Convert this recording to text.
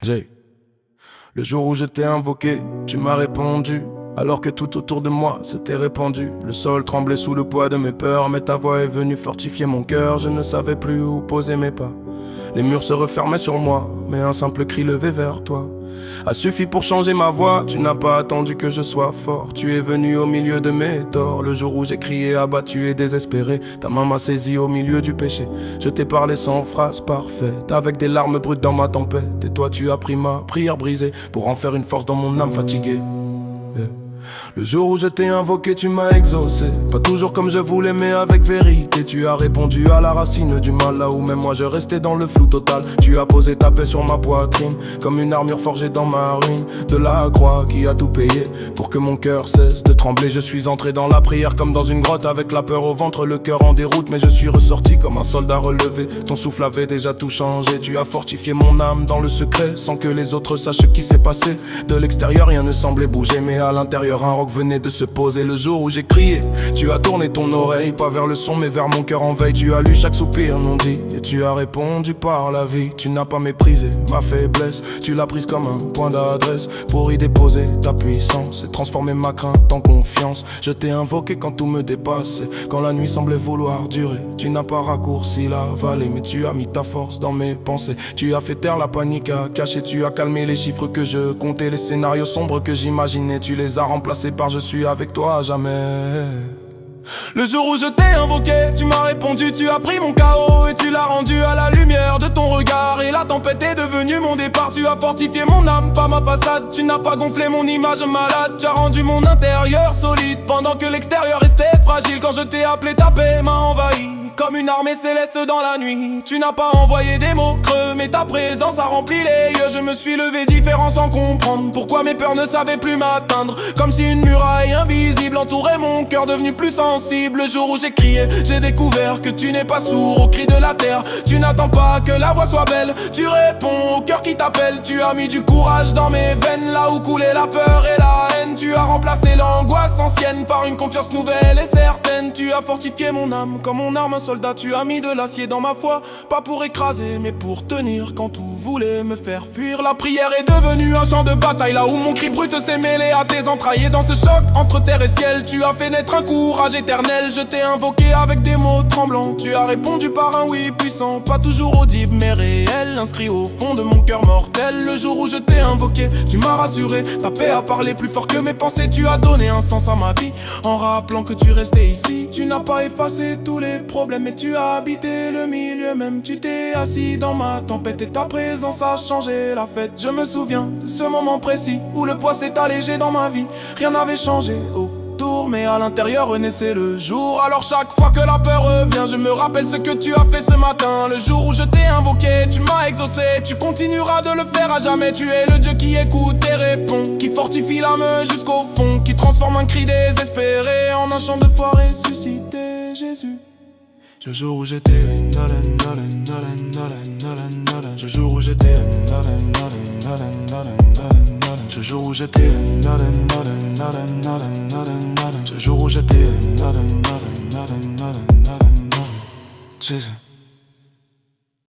J'ai. Le jour où je t'ai invoqué, tu m'as répondu. Alors que tout autour de moi s'était répandu. Le sol tremblait sous le poids de mes peurs, mais ta voix est venue fortifier mon cœur. Je ne savais plus où poser mes pas. Les murs se refermaient sur moi, mais un simple cri levé vers toi a suffi pour changer ma voix. Tu n'as pas attendu que je sois fort. Tu es venu au milieu de mes torts. Le jour où j'ai crié abattu et désespéré, ta main m'a saisi au milieu du péché. Je t'ai parlé sans phrase parfaite, avec des larmes brutes dans ma tempête. Et toi tu as pris ma prière brisée pour en faire une force dans mon âme fatiguée. Le jour où je t'ai invoqué, tu m'as exaucé. Pas toujours comme je voulais, mais avec vérité. Tu as répondu à la racine du mal, là où même moi je restais dans le flou total. Tu as posé ta paix sur ma poitrine, comme une armure forgée dans ma ruine. De la croix qui a tout payé, pour que mon cœur cesse de trembler. Je suis entré dans la prière comme dans une grotte, avec la peur au ventre, le cœur en déroute. Mais je suis ressorti comme un soldat relevé. Ton souffle avait déjà tout changé. Tu as fortifié mon âme dans le secret, sans que les autres sachent ce qui s'est passé. De l'extérieur rien ne semblait bouger, mais à l'intérieur un roc venait de se poser. Le jour où j'ai crié, tu as tourné ton oreille, pas vers le son mais vers mon cœur en veille. Tu as lu chaque soupir non dit, et tu as répondu par la vie. Tu n'as pas méprisé ma faiblesse, tu l'as prise comme un point d'adresse, pour y déposer ta puissance et transformer ma crainte en confiance. Je t'ai invoqué quand tout me dépassait, quand la nuit semblait vouloir durer. Tu n'as pas raccourci la vallée, mais tu as mis ta force dans mes pensées. Tu as fait taire la panique à cacher, tu as calmé les chiffres que je comptais. Les scénarios sombres que j'imaginais, tu les as remplacés par je suis avec toi à jamais. Le jour où je t'ai invoqué, tu m'as répondu, tu as pris mon chaos et tu l'as rendu à la lumière de ton regard. Et la tempête est devenue mon départ, tu as fortifié mon âme, pas ma façade. Tu n'as pas gonflé mon image malade, tu as rendu mon intérieur solide, pendant que l'extérieur restait fragile. Quand je t'ai appelé, ta paix m'a envahi comme une armée céleste dans la nuit. Tu n'as pas envoyé des mots creux, mais ta présence a rempli les yeux. Je me suis levé différent sans comprendre pourquoi mes peurs ne savaient plus m'atteindre. Comme si une muraille invisible entourait mon cœur devenu plus sensible. Le jour où j'ai crié, j'ai découvert que tu n'es pas sourd aux cris de la terre. Tu n'attends pas que la voix soit belle, tu réponds au cœur qui t'appelle. Tu as mis du courage dans mes veines, là où coulait la peur et la haine. Tu as remplacé l'angoisse ancienne par une confiance nouvelle et certaine. Tu as fortifié mon âme comme mon arme soldat, tu as mis de l'acier dans ma foi, pas pour écraser mais pour tenir quand tout voulait me faire fuir. La prière est devenue un champ de bataille, là où mon cri brut s'est mêlé à tes entrailles. Et dans ce choc entre terre et ciel, tu as fait naître un courage éternel. Je t'ai invoqué avec des mots tremblants, tu as répondu par un oui puissant, pas toujours audible mais réel, inscrit au fond de mon cœur mortel. Le jour où je t'ai invoqué, tu m'as rassuré, ta paix a parlé plus fort que mes pensées. Tu as donné un sens à ma vie, en rappelant que tu restais ici. Tu n'as pas effacé tous les problèmes, mais tu as habité le milieu même. Tu t'es assis dans ma tempête et ta présence a changé la fête. Je me souviens de ce moment précis où le poids s'est allégé dans ma vie. Rien n'avait changé autour, mais à l'intérieur renaissait le jour. Alors chaque fois que la peur revient, je me rappelle ce que tu as fait ce matin. Le jour où je t'ai invoqué, tu m'as exaucé. Tu continueras de le faire à jamais. Tu es le Dieu qui écoute et répond, qui fortifie l'âme jusqu'au fond, qui transforme un cri désespéré en un chant de foi ressuscité. Jésus. Le jour où j'étais le jour où j'étais le jour où j'étais le jour où j'étais Jésus.